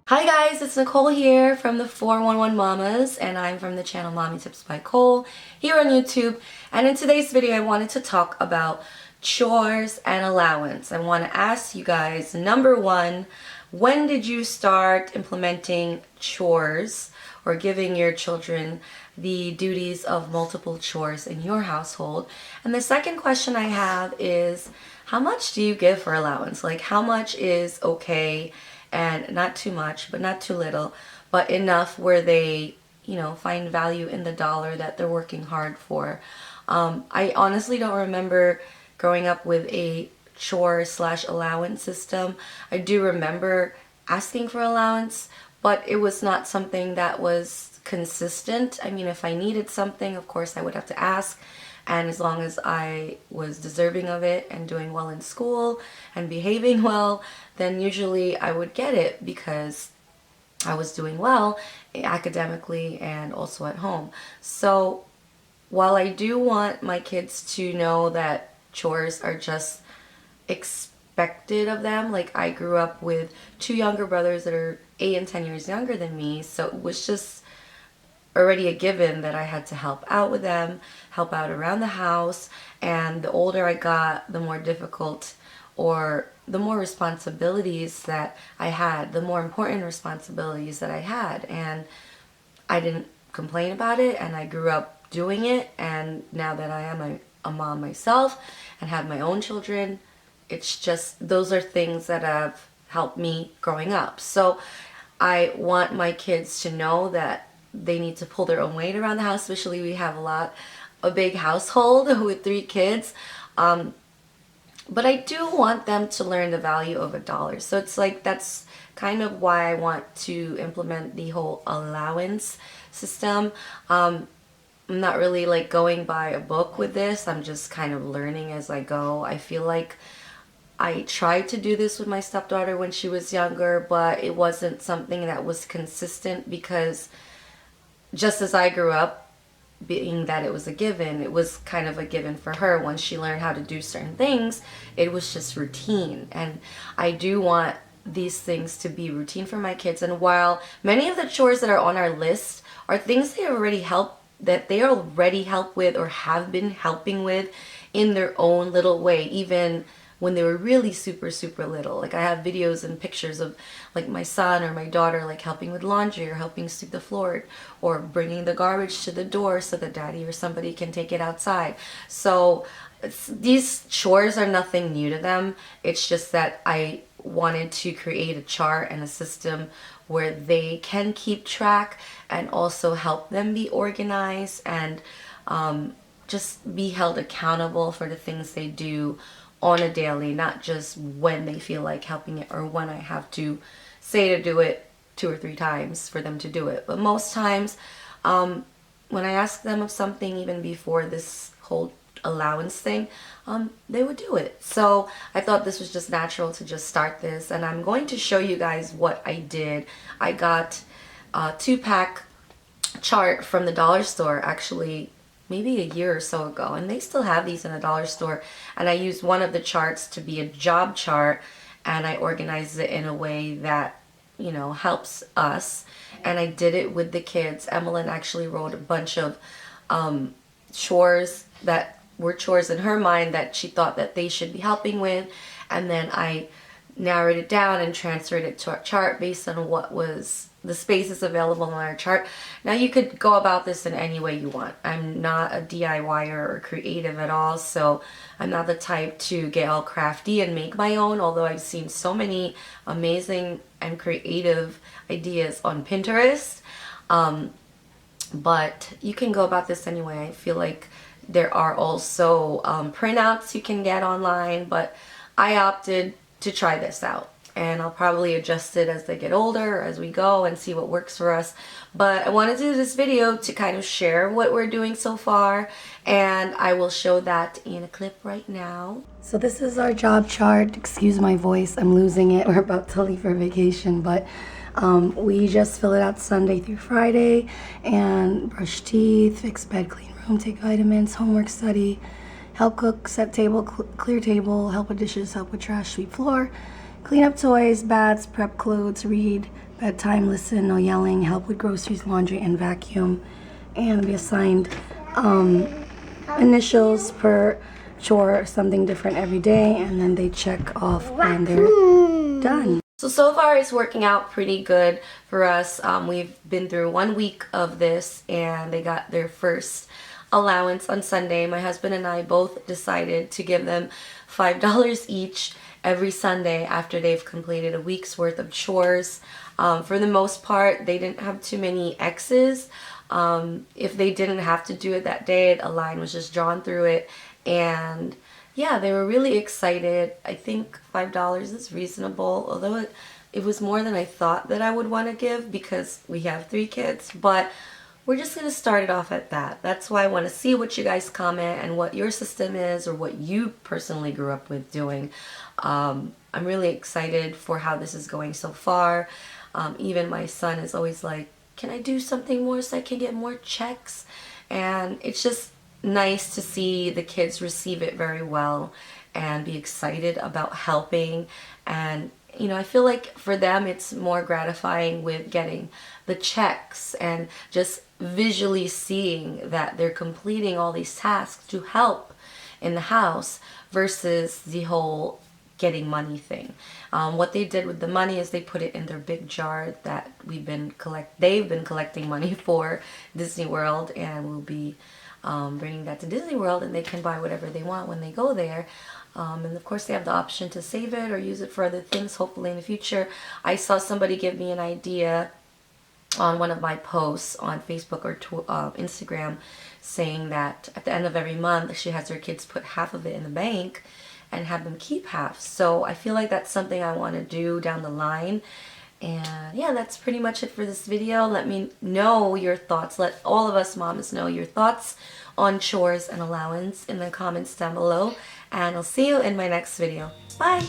Hi guys, it's Nicole here from the 411 Mamas, and I'm from the channel MommyTipsByCole here on YouTube. And in today's video I wanted to talk about chores and allowance. I want to ask you guys, number one, when did you start implementing chores or giving your children the duties of multiple chores in your household? And the second question I have is, how much do you give for allowance? Like, how much is okay? And not too much, but not too little, but enough where they, find value in the dollar that they're working hard for. I honestly don't remember growing up with a chore/allowance system. I do remember asking for allowance, but it was not something that was consistent. I mean, if I needed something, of course I would have to ask. And as long as I was deserving of it and doing well in school and behaving well, then usually I would get it because I was doing well academically and also at home. So while I do want my kids to know that chores are just expected of them, like I grew up with two younger brothers that are 8 and 10 years younger than me, so it was just already a given that I had to help out with them, help out around the house. And the older I got, the more difficult or the more responsibilities that I had, the more important responsibilities that I had. And I didn't complain about it, and I grew up doing it. And now that I am a mom myself and have my own children, it's just, those are things that have helped me growing up. So I want my kids to know that they need to pull their own weight around the house, especially we have a big household with 3 kids. But I do want them to learn the value of a dollar. So it's like, that's kind of why I want to implement the whole allowance system. I'm not really like going by a book with this. I'm just kind of learning as I go. I feel like I tried to do this with my stepdaughter when she was younger, but it wasn't something that was consistent because just as I grew up, being that it was a given, it was kind of a given for her. Once she learned how to do certain things, it was just routine. And I do want these things to be routine for my kids. And while many of the chores that are on our list are things they already help with or have been helping with in their own little way, even when they were really super little. Like I have videos and pictures of like my son or my daughter like helping with laundry or helping sweep the floor or bringing the garbage to the door so that daddy or somebody can take it outside. So these chores are nothing new to them. It's just that I wanted to create a chart and a system where they can keep track and also help them be organized and just be held accountable for the things they do on a daily, not just when they feel like helping it or when I have to say to do it 2 or 3 times for them to do it. But most times when I ask them of something, even before this whole allowance thing, they would do it. So I thought this was just natural to just start this, and I'm going to show you guys what I did. I got a 2-pack chart from the dollar store, actually maybe a year or so ago, and they still have these in the dollar store. And I used one of the charts to be a job chart, and I organized it in a way that helps us. And I did it with the kids. Emmeline actually wrote a bunch of chores that were chores in her mind that she thought that they should be helping with, and then I narrowed it down and transferred it to our chart based on what was the spaces available on our chart. Now you could go about this in any way you want. I'm not a DIYer or creative at all, so I'm not the type to get all crafty and make my own, although I've seen so many amazing and creative ideas on Pinterest. But you can go about this anyway. I feel like there are also printouts you can get online, but I opted to try this out, and I'll probably adjust it as they get older or as we go and see what works for us. But I wanted to do this video to kind of share what we're doing so far, and I will show that in a clip right now. So this is our job chart. Excuse my voice, I'm losing it. We're about to leave for vacation, but we just fill it out Sunday through Friday and brush teeth, fix bed, clean room, take vitamins, homework, study, help cook, set table, clear table, help with dishes, help with trash, sweep floor, Clean up toys, baths, prep clothes, read, bedtime, listen, no yelling, help with groceries, laundry, and vacuum. And be assigned initials per chore, something different every day, and then they check off when they're done. So far it's working out pretty good for us. We've been through 1 week of this, and they got their first allowance on Sunday. My husband and I both decided to give them $5 each every Sunday after they've completed a week's worth of chores. For the most part, they didn't have too many X's. If they didn't have to do it that day, a line was just drawn through it. And yeah, they were really excited. I think $5 is reasonable, although it was more than I thought that I would want to give because we have 3 kids. But we're just going to start it off at that. That's why I want to see what you guys comment and what your system is or what you personally grew up with doing. I'm really excited for how this is going so far. Even my son is always like, can I do something more so I can get more checks? And it's just nice to see the kids receive it very well and be excited about helping. And you know, I feel like for them it's more gratifying with getting the checks and just visually seeing that they're completing all these tasks to help in the house versus the whole getting money thing. What they did with the money is they put it in their big jar that they've been collecting money for Disney World, and we'll be bringing that to Disney World, and they can buy whatever they want when they go there. And of course they have the option to save it or use it for other things, hopefully in the future. I saw somebody give me an idea on one of my posts on Facebook or Instagram, saying that at the end of every month she has her kids put half of it in the bank and have them keep half. So I feel like that's something I want to do down the line. And yeah, that's pretty much it for this video. Let me know your thoughts. Let all of us mamas know your thoughts on chores and allowance in the comments down below. And I'll see you in my next video. Bye!